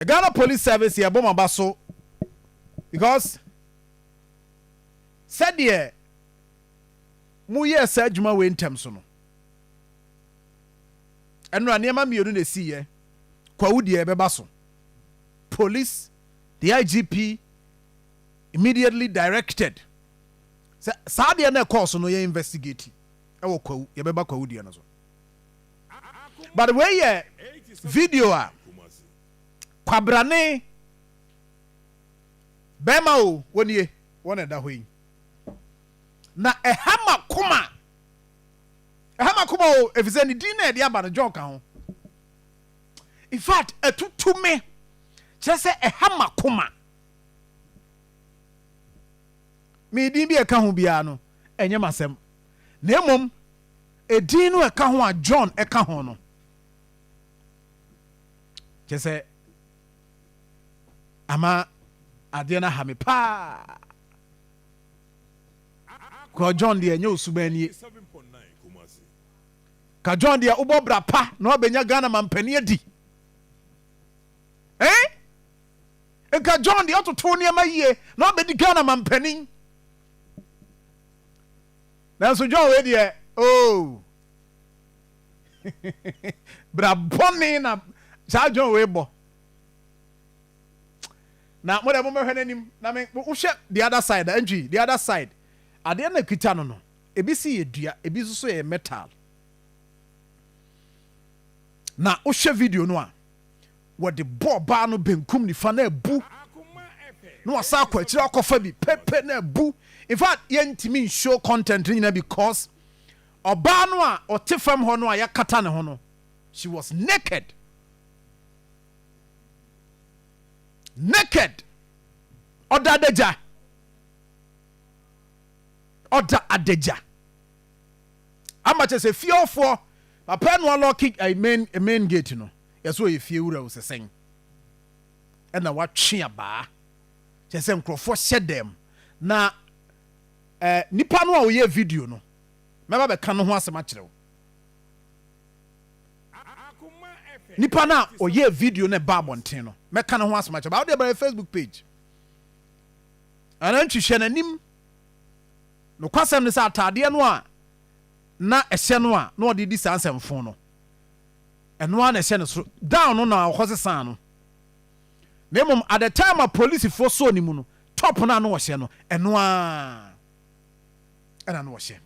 The Ghana Police Service here bomb baso because said here mu ye sa adwuma we ntem so no eno anema mienu na si ye kwa wudi e beba so police the IGP immediately directed sa de na course no ye investigate e wo kwa ye beba kwa wudi na so but the way ye video a kwabrane bema o wonie wona da hoyi na ehama kuma o efize ni din na e dia ba no John kan ho in fact etutume chese ehama kuma me din bi e ka ho bia no enye masem na emom edin no e ka ho a John e ka ho no chese ama adena hame pa ko John de enye osubani ka John de ubobra pa na obenya Ghana mampani adi ka John de ototo ne amaye na obedi Ghana mampani na so John we de oh bra boni na sa John we bo na mo de mo hwe nanim na me wo hwe the other side anji the other side ade na kita no no ebi si edua ebi so ye metal na wo hwe video no a wo de bo ba no benkum ni fa na ebu no wasa kwa kire akofa bi pepe na ebu in fact yentimi show content ni na because oba no a otefam ho no a yakata ne ho no she was naked oda adeja amache se fiofo papa no lock a main gate no yeso ye fie wura wo sesen e na watwe aba che se nkrofo hyedem na nipa no a wo ye video no meba be ka no ho asema kirewo nipa na o ye video na ba bonten no meka no ho asema kirewo ba wo dey Facebook page ana ntwihwe nanim no kwasem ne sa atade no a na ehye no a na odi di sansemfo no eno a na ehye no so down no na hosesa no nemum at the time a police for so ni mu no top na no hye no eno a ana no hye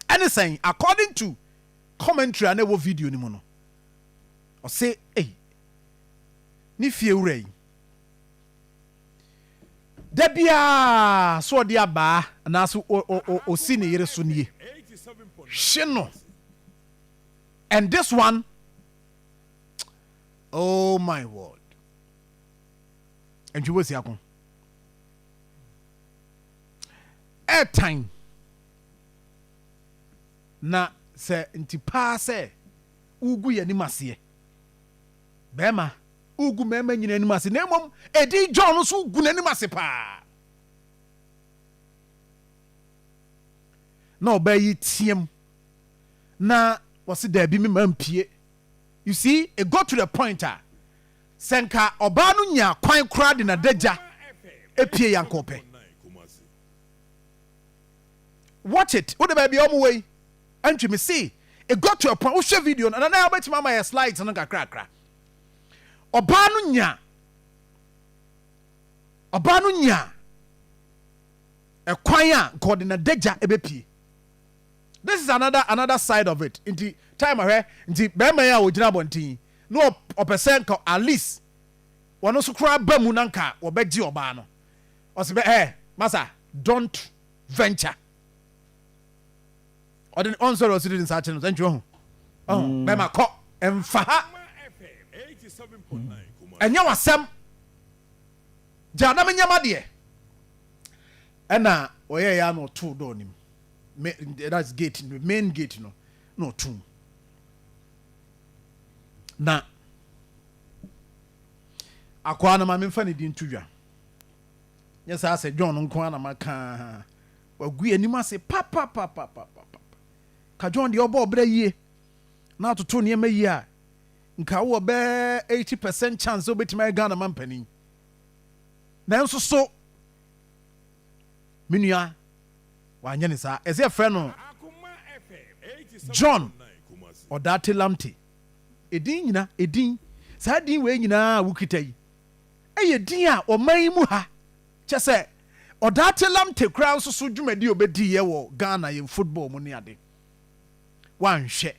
any saying according to commentary na wo video ni mu no o say ni fie wura yi Debia so dia ba na so o si ne yere so nie shino and this one oh my word and you was yakon airtime na se ntipa se ugu ye ni mase bema ugu mema nyina ni mase na mom edi John so ugu na ni mase pa na obayi tiem na wasi da bi me mampie you see it got to the point senka oba no nya kwan kra de na daja epie yankope watch it what the baby omo way antwe me see it got to a point wo share video na na obeti mama ya slides no kakra oba no nya e kwan a god na daja ebepie. This is another side of it. Inti time ahwe inti bema ya ogina bontin no opesen ka at least wono so kura ba mu nanka obegi oba no osibe masa don't venture odin onso ro sidin sa chenu thank bema ko emfa ha 87.9 enya wasem jana menyama de ena oye ya no to do nim that's gate main gate no two na akwa na ma memfa ne din tudwa yes I say John nko na maka wagu anim ase pa ka John de obo obra yie na atoto ne ma yie a nka wo be 80% chance obetima Ghana mampani nanso so menua wanye ne sa ese friend no John Odartey Lamptey edin nyina edin sa din we nyina wukita yi eye din a oman mu ha kyese Odartey Lamptey kra nso so dwumadi obedi ye wo Ghana ye football mu ne ade wanhwe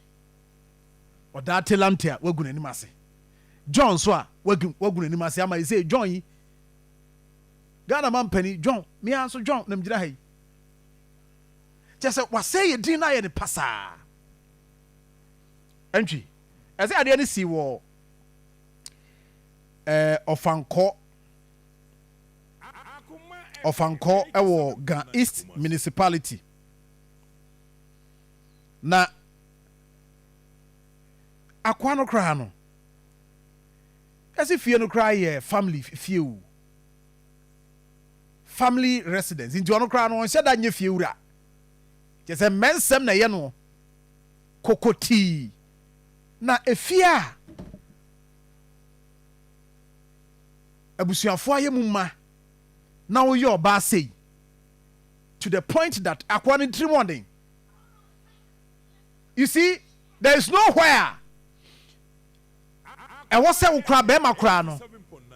Odartey Lamptey a wagu nanim ase John so a wagu nanim ase ama say John yi Ghana man pani John me anso John nam gira hai kyese wase ye din na ye ne pasa entry ase ade ne si wo Ofanko ewo Ga East Municipality na akwa no kra no ase fie no kra ye family fie o family residence into no kra no on sheda nye fie wura je se mensem na ye no kokoti na efia abusuafo aye mumma na wo yo ba say to the point that akwa no morning you see there is nowhere e wo se wo kra be ma kra no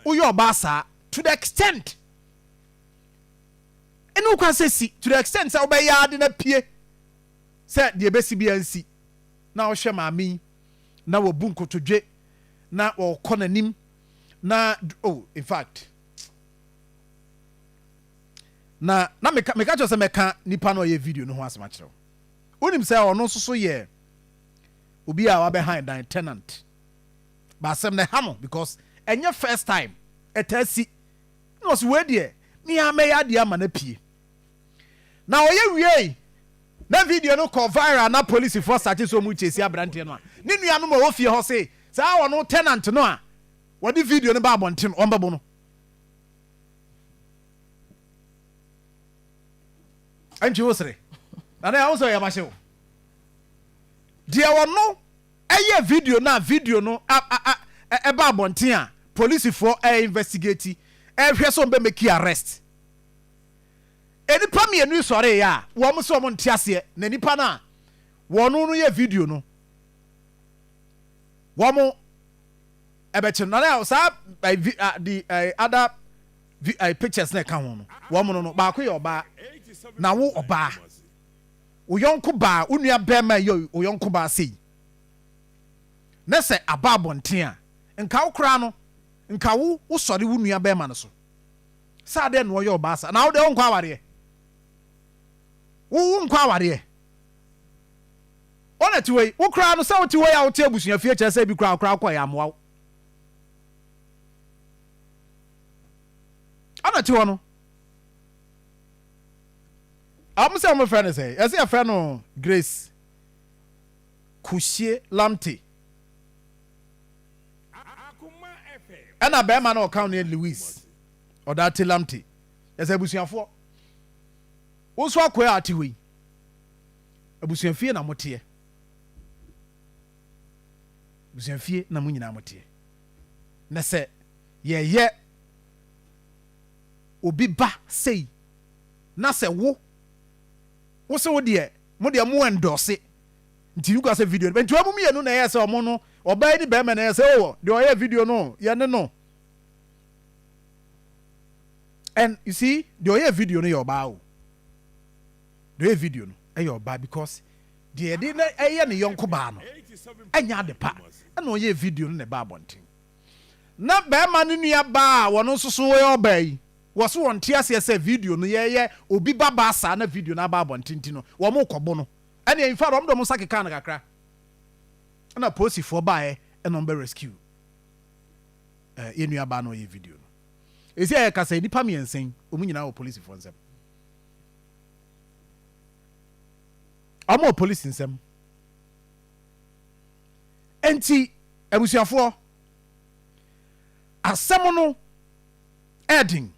wo yo ba sa to the extent enu kwa se si to the extent say wo be yade na pie say de be si bia nsi na wo hwe maami na wo bu nkotodwe na wo konanim na oh in fact na meka cho se meka nipa no ye video no ho asema kire onim say ono so ye obi a wa behind dan tenant ba sem na ha no because enye first time etasi no so we de ni ameya de ama na pie na oye wie na video no ko viral na police for search so mu chesi abrante no ni nua no ma wo fie ho say sa wono tenant no a what the video no ba abonten ombabo no anchi wosre na na also ya mahye dia wono eye video no e ba abonten a police for investigate hwe so be make arrest enipa mienu sore ya wo mo so mo ntiase na nipa na wono no ye video no wo mo ebeche na sa the other pictures na ka ho no wo mo no ba ko ye oba na wo oba wo yonko ba unua bema yo wo yonko ba sei na se ababonten a nka wo kra no nka wo sore wo nua bema no so sa de no wo ye oba sa na wo de wo nkwa aware wo nkwa aware ona ti wei wo kra no sa wo ti wei a wo te abusua fie kye sa bi kra kwa ya amwa ana ti wo no am say my friend say as your friend no Grace Kushie Lamptey ana be ma na account ne Louis Odartey Lamptey as abusuafo wo so akoya ati wi abusuafie na motie abusuafie na mo nyina motie na se ye obi ba sei na se wo se wo de mo endorse nti you go say video but you am yenu na ye se omo no oba ni be me na ye se oh de o ye video no ye ne no and you see de o ye video no ye oba o de video no e ye oba because de de na ye ne yonko ba no anya de pa na o ye video no ne ba bonten na be ma ne nua ba wono soso ye oba yi waso won tiase se video no ye obi baba asa na video na ba bontinti no wo mo kobo no ene in fact omdo mo sakeka na kakra na police for ba e no be rescue yenu aba no ye video no ezi ya ka say nipa miensen omunyina wo police for nsem amo police nsem enti abusuafo asem no edin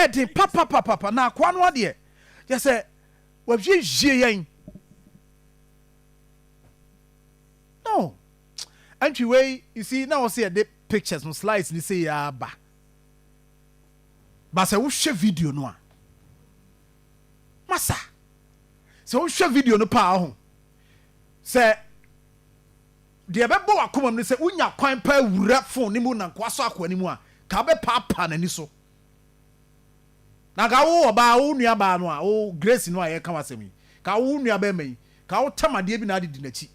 edi papa na akwa no ade ye se wahwie yen Entry way, you see, now see a pictures, no slides, and say, ba. But I will share video no. Massa. So share video no pa. Say, the abebo Akoma no say, unya kwan pa wura phone ni mu na kwaso akwa ni mu a, ka be papa na ni so. Na ga wo ba wo nua ba no a, wo Grace no a ye ka wasemi. Ka wo nua ba mai, ka wo tamade bi na ade di nachi.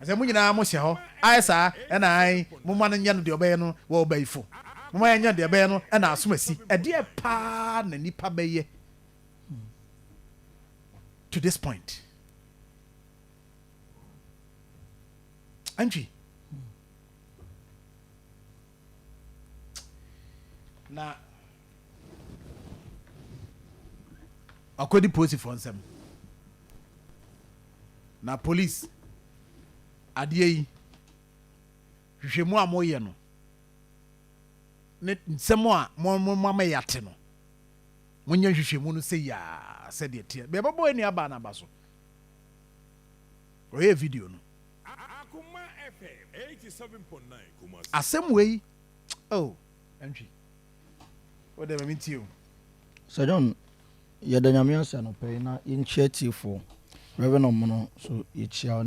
Ase mu nyina mo hye ho. Ai sa, e na ai, mo ma no nya no de obaye no, wo obaye fo. Mo ma nya de obaye no, e na asomasi. E de pa na nipa beye. To this point. Angie. Na akwedi police for nsem. Na police adie yi hwehwemu a moye no. Ne nsem a mo yate no. Monye hwehwemu no say ya said it here. Be babo eni aba na baso. Oye video no. Akoma FM 87.9 Kumasi. Asem way. Oh, entry. What do I mean to you? Sir John, you're the Namian son of Pay, not in Chetty for Reverend Mono, so it's your